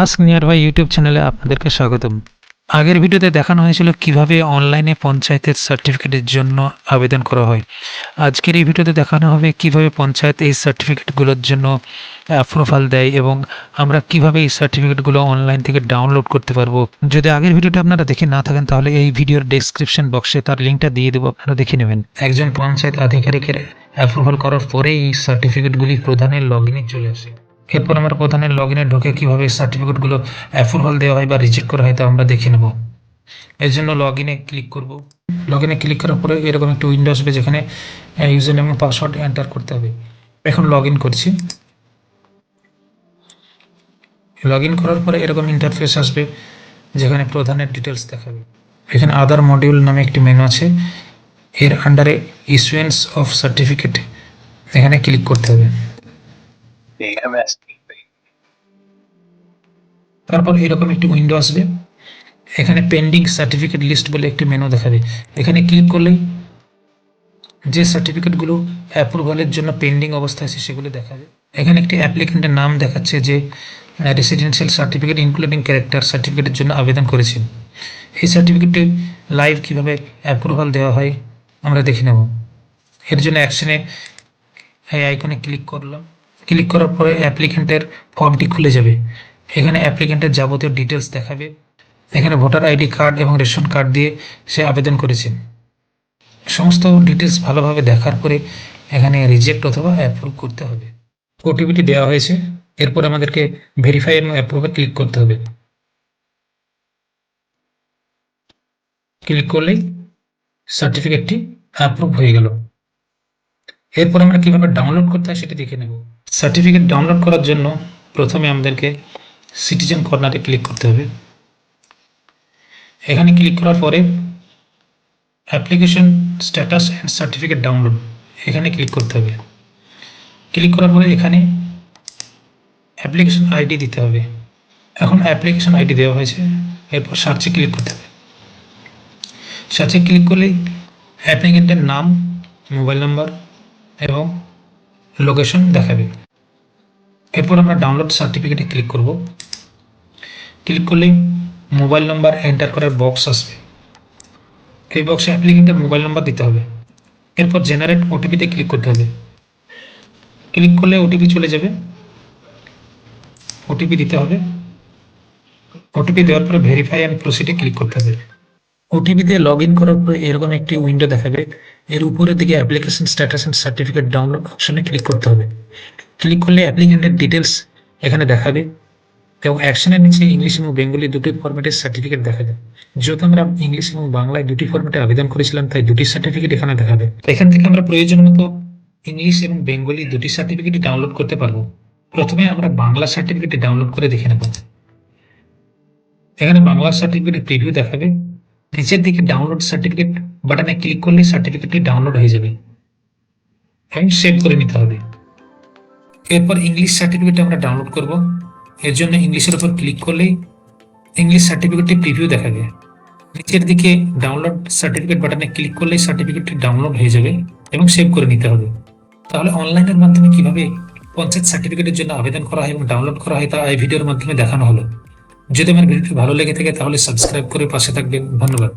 Ask near ভাই YouTube চ্যানেলে আপনাদেরকে স্বাগতম। আগের ভিডিওতে দেখানো হয়েছিল কিভাবে অনলাইনে পঞ্চায়েতের সার্টিফিকেটের জন্য আবেদন করা হয়। আজকের এই ভিডিওতে দেখানো হবে কিভাবে পঞ্চায়েত এই সার্টিফিকেটগুলোর জন্য অ্যাপ্রুভাল দেয় এবং আমরা কিভাবে এই সার্টিফিকেটগুলো অনলাইন থেকে ডাউনলোড করতে পারবো। যদি আগের ভিডিওটা আপনারা দেখে না থাকেন তাহলে এই ভিডিওর ডেসক্রিপশন বক্সে তার লিঙ্কটা দিয়ে দেবো, আপনারা দেখে নেবেন। একজন পঞ্চায়েত আধিকারিকের অ্যাপ্রুভাল করার পরে এই সার্টিফিকেটগুলি প্রধানের লগইনে চলে আসে। এরপর আমরা প্রধানের লগইনে ঢুকে কিভাবে সার্টিফিকেটগুলো অ্যাপ্রুভাল দেওয়া হয় বা রিজেক্ট করা হয় তা আমরা দেখে নেব। এর জন্য লগইনে ক্লিক করব। লগইনে ক্লিক করার পরে এরকম একটা উইন্ডো আসবে যেখানে ইউজার নেম এবং পাসওয়ার্ড এন্টার করতে হবে। এখন লগইন করছি। লগইন করার পরে এরকম ইন্টারফেস আসবে যেখানে প্রধানের ডিটেলস দেখাবে। এখানে আদার মডিউল নামে একটি মেনু আছে, এর আন্ডারে ইস্যুয়েন্স অফ সার্টিফিকেট এখানে ক্লিক করতে হবে। তারপর এরকম একটি উইন্ডো আসবে, এখানে পেন্ডিং সার্টিফিকেট লিস্ট বলে একটি মেনু দেখাবে। এখানে ক্লিক করলেই যে সার্টিফিকেটগুলো অ্যাপ্রুভালের জন্য পেন্ডিং অবস্থায় আছে সেগুলো দেখাবে। এখানে একটি অ্যাপ্লিকেন্টের নাম দেখাচ্ছে যে রেসিডেন্সিয়াল সার্টিফিকেট ইনক্লুডিং ক্যারেক্টার সার্টিফিকেটের জন্য আবেদন করেছেন। এই সার্টিফিকেটটি লাইভ কীভাবে অ্যাপ্রুভাল দেওয়া হয় আমরা দেখে নেব। এর জন্য অ্যাকশনে এই আইকনে ক্লিক করলাম। ক্লিক করার পরে অ্যাপ্লিকেন্টের ফর্মটি খুলে যাবে। এখানে অ্যাপ্লিকেন্টের যাবতীয় ডিটেলস দেখাবে। এখানে ভোটার আইডি কার্ড এবং রেশন কার্ড দিয়ে সে আবেদন করেছেন। সমস্ত ডিটেলস ভালোভাবে দেখার পরে এখানে রিজেক্ট অথবা অ্যাপ্রুভ করতে হবে। ওটিপিটি দেওয়া হয়েছে, এরপর আমাদেরকে ভেরিফাই এবং অ্যাপ্রুভে ক্লিক করতে হবে। ক্লিক করলেই সার্টিফিকেটটি অ্যাপ্রুভ হয়ে গেল। এরপর আমরা কিভাবে ডাউনলোড করতে হয় সেটা দেখে নেব। সার্টিফিকেট ডাউনলোড করার জন্য প্রথমে আমাদেরকে সিটিজেন কর্নারে ক্লিক করতে হবে। এখানে ক্লিক করার পরে application status and certificate download এখানে ক্লিক করতে হবে। ক্লিক করার পরে এখানে অ্যাপ্লিকেশন আইডি দিতে হবে। এখন অ্যাপ্লিকেশন আইডি দেওয়া হয়েছে, এরপর সার্চে ক্লিক করতে হবে। সার্চে ক্লিক করলেই অ্যাপ্লিকেন্টের নাম, মোবাইল নাম্বার এবং লোকেশন দেখাবে। এরপর আমরা ডাউনলোড সার্টিফিকেটে ক্লিক করব। ক্লিক করলেই মোবাইল নাম্বার এন্টার করার বক্স আসবে। এই বক্সে অ্যাপ্লিকেন্টের মোবাইল নাম্বার দিতে হবে। এরপর জেনারেট ওটিপিতে ক্লিক করতে হবে। ক্লিক করলে ওটিপি চলে যাবে। ওটিপি দিতে হবে। ওটিপি দেওয়ার পরে ভেরিফাই অ্যান্ড প্রসিডে ক্লিক করতে হবে। ওটিপি দিয়ে লগ ইন করার পরে এরকম একটি উইন্ডো দেখাবে। এর উপরের দিকে application status and certificate download অপশনে ক্লিক করতে হবে। ক্লিক করলে অ্যাপ্লিকেন্টের ডিটেলস এখানে দেখাবে এবং অ্যাকশনের নিচে ইংলিশ এবং বেঙ্গলি দুটি ফরম্যাটের সার্টিফিকেট দেখাবে। যেহেতু আমরা ইংলিশ এবং বাংলায় দুটি ফরম্যাটে আবেদন করেছিলাম তাই দুটি সার্টিফিকেট এখানে দেখাবে। এখান থেকে আমরা প্রয়োজন মতো ইংলিশ এবং বেঙ্গলি দুটি সার্টিফিকেটই ডাউনলোড করতে পারবো। প্রথমে আমরা বাংলা সার্টিফিকেটটি ডাউনলোড করে দেখে নেব। এখানে বাংলা সার্টিফিকেটের প্রিভিউ দেখাবে। নিচের দিকে ডাউনলোড সার্টিফিকেট বাটনে ক্লিক করলে সার্টিফিকেটটি ডাউনলোড হয়ে যাবে এবং সেভ করে নিতে হবে। এরপর ইংলিশ সার্টিফিকেট আমরা ডাউনলোড করব। এর জন্য ইংলিশের উপর ক্লিক করলেই ইংলিশ সার্টিফিকেটটি প্রিভিউ দেখাবে। নিচের দিকে ডাউনলোড সার্টিফিকেট বাটনে ক্লিক করলেই সার্টিফিকেটটি ডাউনলোড হয়ে যাবে এবং সেভ করে নিতে হবে। তাহলে অনলাইনের মাধ্যমে কিভাবে পঞ্চায়েত সার্টিফিকেটের জন্য আবেদন করা হয় এবং ডাউনলোড করা হয় তা এই ভিডিওর মাধ্যমে দেখানো হলো। যদি আমার ভিডিওটি ভালো লেগে থাকে তাহলে সাবস্ক্রাইব করে পাশে থাকবেন। ধন্যবাদ।